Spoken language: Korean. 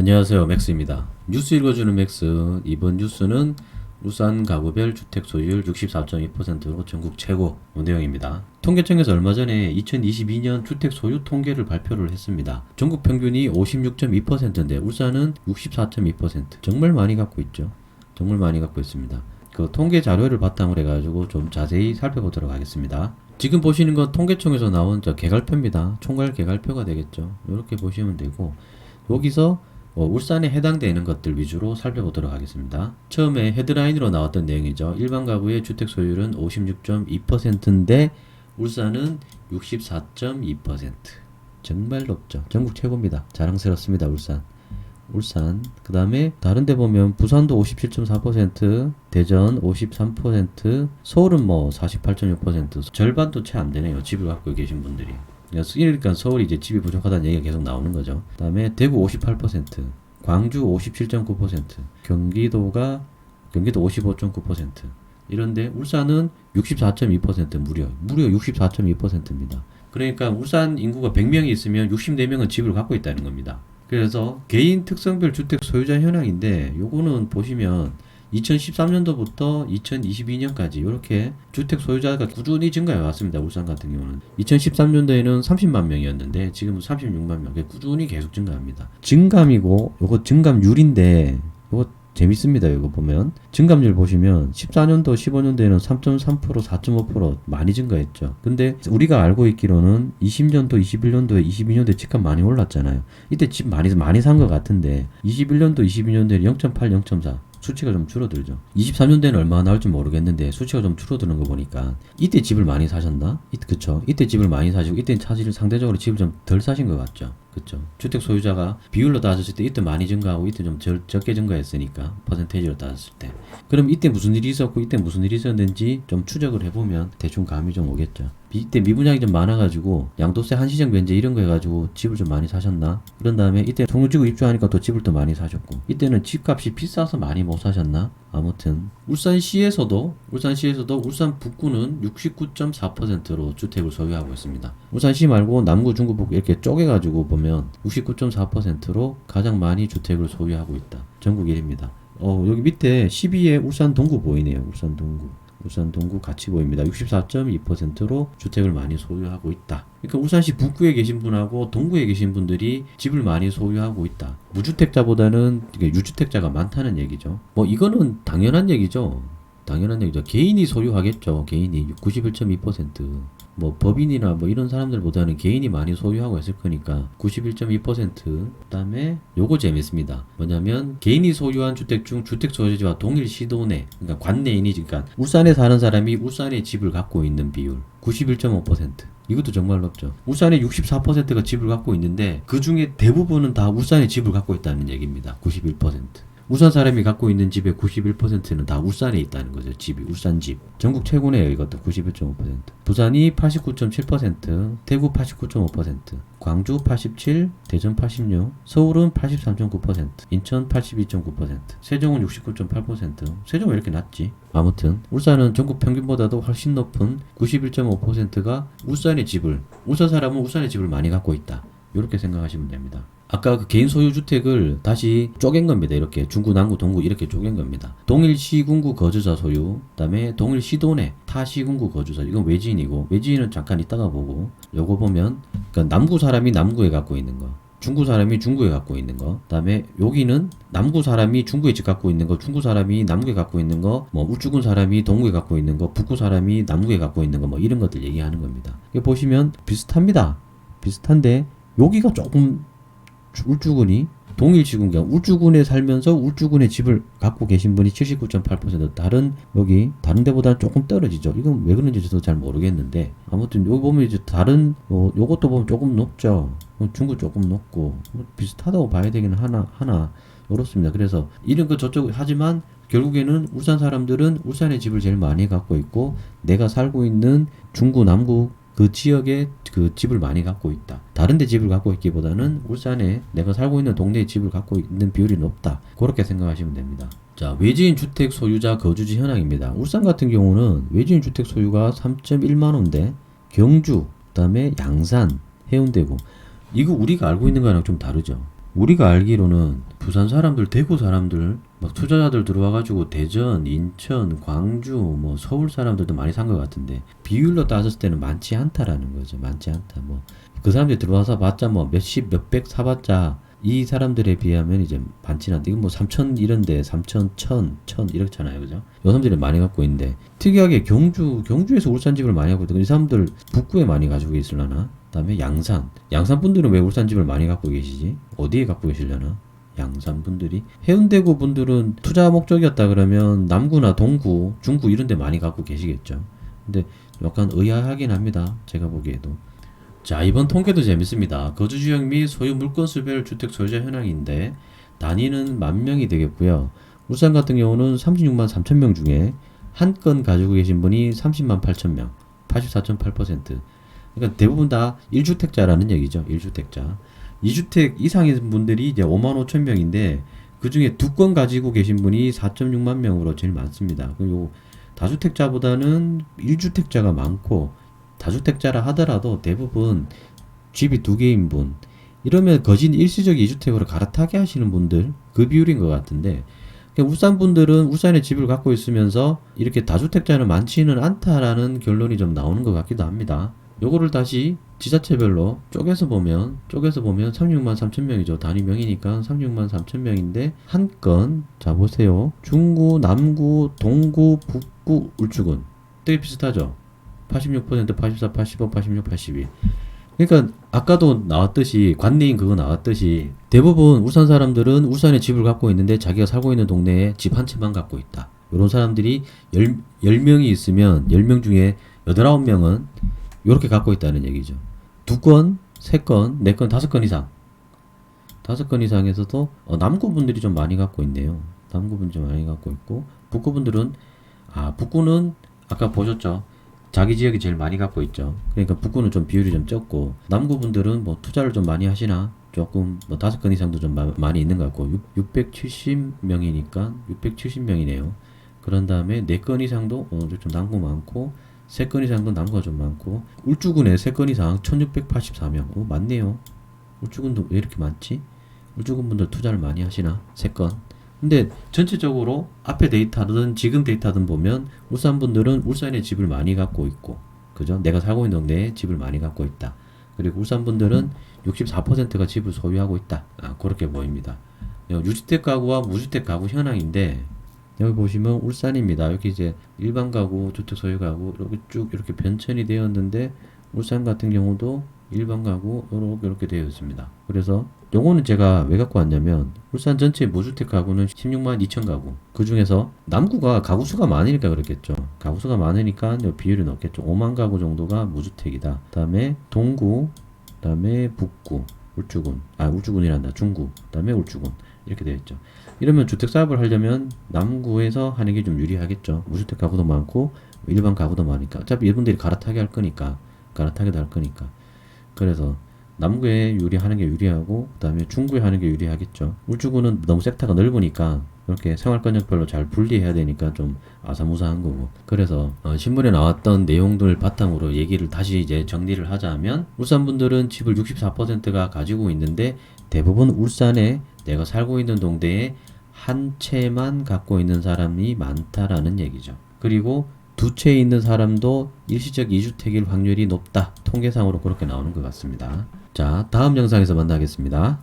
안녕하세요, 맥스입니다. 뉴스 읽어주는 맥스. 이번 뉴스는 울산 가구별 주택 소유율 64.2%로 전국 최고 내용입니다. 통계청에서 얼마 전에 2022년 주택 소유 통계를 발표를 했습니다. 전국 평균이 56.2%인데 울산은 64.2%. 정말 많이 갖고 있죠. 정말 많이 갖고 있습니다. 그 통계 자료를 바탕으로 해가지고 좀 자세히 살펴보도록 하겠습니다. 지금 보시는 건 통계청에서 나온 개갈표입니다. 총괄 개갈표가 되겠죠. 이렇게 보시면 되고, 여기서 울산에 해당되는 것들 위주로 살펴보도록 하겠습니다. 처음에 헤드라인으로 나왔던 내용이죠. 일반 가구의 주택 소유율은 56.2%인데 울산은 64.2%. 정말 높죠. 전국 최고입니다. 자랑스럽습니다. 울산. 그 다음에 다른 데 보면 부산도 57.4%, 대전 53%, 서울은 48.6%, 절반도 채 안 되네요. 집을 갖고 계신 분들이. 그러니까 서울이 이제 집이 부족하다는 얘기가 계속 나오는 거죠. 그 다음에 대구 58%, 광주 57.9%, 경기도 55.9%. 이런데 울산은 64.2% 무려 64.2%입니다. 그러니까 울산 인구가 100명이 있으면 64명은 집을 갖고 있다는 겁니다. 그래서 개인 특성별 주택 소유자 현황인데, 요거는 보시면 2013년도부터 2022년까지 이렇게 주택 소유자가 꾸준히 증가해 왔습니다. 울산 같은 경우는 2013년도에는 30만 명이었는데 지금은 36만 명, 꾸준히 계속 증가합니다. 증감이고 요거 증감률인데 요거 재밌습니다. 이거 보면 증감률 보시면 14년도 15년도에는 3.3% 4.5% 많이 증가했죠. 근데 우리가 알고 있기로는 20년도 21년도에 22년도에 집값 많이 올랐잖아요. 이때 집 많이 산 것 같은데 21년도 22년도에 0.8 0.4 수치가 좀 줄어들죠. 23년도에는 얼마나 나올지 모르겠는데 수치가 좀 줄어드는 거 보니까 이때 집을 많이 사셨나? 그쵸. 이때 집을 많이 사시고 이때는 사실 상대적으로 집을 좀 덜 사신 것 같죠. 그쵸. 주택 소유자가 비율로 따졌을 때 이때 많이 증가하고 이때 좀 적게 증가했으니까 퍼센테이지로 따졌을 때. 그럼 이때 무슨 일이 있었고 이때 무슨 일이 있었는지 좀 추적을 해보면 대충 감이 좀 오겠죠. 이때 미분양이 좀 많아가지고 양도세 한시적 면제 이런 거 해가지고 집을 좀 많이 사셨나? 그런 다음에 이때 통유지구 입주하니까 또 집을 또 많이 사셨고, 이때는 집값이 비싸서 많이 못 사셨나? 아무튼 울산시에서도 울산 북구는 69.4%로 주택을 소유하고 있습니다. 울산시 말고 남구, 중구, 북구 이렇게 쪼개가지고 보면 69.4%로 가장 많이 주택을 소유하고 있다. 전국 1위입니다. 여기 밑에 12에 울산 동구 보이네요. 울산 동구 같이 보입니다. 64.2%로 주택을 많이 소유하고 있다. 그러니까 울산시 북구에 계신 분하고 동구에 계신 분들이 집을 많이 소유하고 있다. 무주택자보다는 유주택자가 많다는 얘기죠. 이거는 당연한 얘기죠. 개인이 소유하겠죠. 개인이 91.2%. 법인이나 이런 사람들보다는 개인이 많이 소유하고 있을 거니까 91.2%. 그다음에 요거 재밌습니다. 뭐냐면 개인이 소유한 주택 중 주택 소유지와 동일 시도 내, 그러니까 관내인이, 그러니까 울산에 사는 사람이 울산에 집을 갖고 있는 비율 91.5%. 이것도 정말 높죠. 울산에 64%가 집을 갖고 있는데 그 중에 대부분은 다 울산에 집을 갖고 있다는 얘기입니다. 91%. 울산 사람이 갖고 있는 집의 91%는 다 울산에 있다는 거죠. 집이 울산집. 전국 최고네요. 이것도 91.5%. 부산이 89.7%, 대구 89.5%, 광주 87, 대전 86, 서울은 83.9%, 인천 82.9%, 세종은 69.8%. 세종은 왜 이렇게 낮지? 아무튼 울산은 전국 평균보다도 훨씬 높은 91.5%가 울산 사람은 울산의 집을 많이 갖고 있다. 이렇게 생각하시면 됩니다. 아까 그 개인 소유 주택을 다시 쪼갠 겁니다. 이렇게 중구, 남구, 동구 이렇게 쪼갠 겁니다. 동일 시군구 거주자 소유, 그다음에 동일 시도 내 타 시군구 거주자, 이건 외지인이고, 외지인은 잠깐 이따가 보고, 요거 보면 그러니까 남구 사람이 남구에 갖고 있는 거, 중구 사람이 중구에 갖고 있는 거, 그다음에 여기는 남구 사람이 중구에 집 갖고 있는 거, 중구 사람이 남구에 갖고 있는 거, 울주군 사람이 동구에 갖고 있는 거, 북구 사람이 남구에 갖고 있는 거, 이런 것들 얘기하는 겁니다. 이거 보시면 비슷합니다. 비슷한데 여기가 조금 울주군이 동일시군, 울주군에 살면서 울주군에 집을 갖고 계신 분이 79.8%, 다른 데보다 조금 떨어지죠. 이건 왜 그런지 저도 잘 모르겠는데, 아무튼 여기 보면 이제 요것도 보면 조금 높죠. 중구 조금 높고, 비슷하다고 봐야 되긴 하나, 이렇습니다. 그래서 이런 거 저쪽 하지만 결국에는 울산 사람들은 울산에 집을 제일 많이 갖고 있고, 내가 살고 있는 중구, 남구 그 지역에 그 집을 많이 갖고 있다. 다른 데 집을 갖고 있기보다는 울산에 내가 살고 있는 동네에 집을 갖고 있는 비율이 높다. 그렇게 생각하시면 됩니다. 자, 외지인 주택 소유자 거주지 현황입니다. 울산 같은 경우는 외지인 주택 소유가 3.1만 호인데 경주, 그다음에 양산, 해운대구, 이거 우리가 알고 있는 거랑 좀 다르죠. 우리가 알기로는 부산 사람들, 대구 사람들, 막 투자자들 들어와가지고 대전, 인천, 광주, 뭐 서울 사람들도 많이 산 것 같은데 비율로 따졌을 때는 많지 않다라는 거죠. 많지 않다. 뭐 그 사람들이 들어와서 봤자 뭐 몇십, 몇백 사봤자 이 사람들에 비하면 이제 많지는 않다. 이건 뭐 3천 이런데 3천, 1,000 이렇잖아요, 그죠? 요 사람들이 많이 갖고 있는데 특이하게 경주에서 울산 집을 많이 갖고 있거든요. 이 사람들 북구에 많이 가지고 있으려나? 그다음에 양산 분들은 왜 울산 집을 많이 갖고 계시지? 어디에 갖고 계시려나? 양산 분들이 해운대구 분들은 투자 목적이었다 그러면 남구나 동구, 중구 이런 데 많이 갖고 계시겠죠. 근데 약간 의아하긴 합니다. 제가 보기에도. 자, 이번 통계도 재밌습니다. 거주 지역 및 소유 물건 수별 주택 소유자 현황인데 단위는 만 명이 되겠고요. 울산 같은 경우는 36만 3천 명 중에 한 건 가지고 계신 분이 30만 8천 명, 84.8%. 그러니까 대부분 다 1주택자라는 얘기죠. 1주택자. 2주택 이상인 분들이 이제 5만 5천 명인데 그 중에 두 건 가지고 계신 분이 4.6만 명으로 제일 많습니다. 그리고 다주택자보다는 1주택자가 많고 다주택자라 하더라도 대부분 집이 두 개인 분 이러면 거진 일시적 2주택으로 갈아타게 하시는 분들 그 비율인 것 같은데 그러니까 울산 분들은 울산에 집을 갖고 있으면서 이렇게 다주택자는 많지는 않다라는 결론이 좀 나오는 것 같기도 합니다. 요거를 다시 지자체별로 쪼개서 보면 36만 3천 명이죠. 단위명이니까 36만 3천 명인데 한 건 자 보세요. 중구, 남구, 동구, 북구, 울주군 되게 비슷하죠. 86%, 84, 85, 86, 82. 그러니까 아까도 나왔듯이 관내인 그거 나왔듯이 대부분 울산 사람들은 울산에 집을 갖고 있는데 자기가 살고 있는 동네에 집 한 채만 갖고 있다. 이런 사람들이 10명이 있으면 10명 중에 8, 9명은 이렇게 갖고 있다는 얘기죠. 두 건, 세 건, 네 건, 다섯 건 이상. 다섯 건 이상에서도 남구 분들이 좀 많이 갖고 있네요. 남구 분들이 좀 많이 갖고 있고 북구 분들은 북구는 아까 보셨죠? 자기 지역이 제일 많이 갖고 있죠. 그러니까 북구는 좀 비율이 좀 적고 남구 분들은 뭐 투자를 좀 많이 하시나 조금 뭐 다섯 건 이상도 좀 많이 있는 것 같고 670명이니까 670명이네요. 그런 다음에 네 건 이상도 좀 남구 많고 세 건 이상도 남구가 좀 많고 울주군에 세 건 이상 1684명. 많네요. 울주군도 왜 이렇게 많지? 울주군 분들 투자를 많이 하시나? 세 건. 근데 전체적으로 앞에 데이터든 지금 데이터든 보면 울산 분들은 울산에 집을 많이 갖고 있고 그죠? 내가 살고 있는 동네에 집을 많이 갖고 있다. 그리고 울산 분들은 64%가 집을 소유하고 있다. 그렇게 보입니다. 유주택 가구와 무주택 가구 현황인데 여기 보시면 울산입니다. 여기 이제 일반 가구, 주택 소유 가구 이렇게 쭉 이렇게 변천이 되었는데 울산 같은 경우도 일반 가구 이렇게 되어 있습니다. 그래서 요거는 제가 왜 갖고 왔냐면 울산 전체 무주택 가구는 16만 2천 가구 그 중에서 남구가 가구 수가 많으니까 그렇겠죠. 가구 수가 많으니까 비율이 높겠죠. 5만 가구 정도가 무주택이다. 그 다음에 동구, 그 다음에 북구, 울주군이란다. 중구, 그 다음에 울주군 이렇게 되어 있죠. 이러면 주택 사업을 하려면 남구에서 하는 게 좀 유리하겠죠. 무주택 가구도 많고 일반 가구도 많으니까 어차피 이분들이 갈아타게 할 거니까 갈아타게도 할 거니까 그래서 남구에 하는 게 유리하고 그 다음에 중구에 하는 게 유리하겠죠. 울주군은 너무 섹터가 넓으니까 이렇게 생활권역별로 잘 분리해야 되니까 좀 아사무사한 거고 그래서 신문에 나왔던 내용들 바탕으로 얘기를 다시 이제 정리를 하자면 울산 분들은 집을 64%가 가지고 있는데 대부분 울산에 내가 살고 있는 동네에 한 채만 갖고 있는 사람이 많다라는 얘기죠. 그리고 두 채 있는 사람도 일시적 2주택일 확률이 높다. 통계상으로 그렇게 나오는 것 같습니다. 자, 다음 영상에서 만나겠습니다.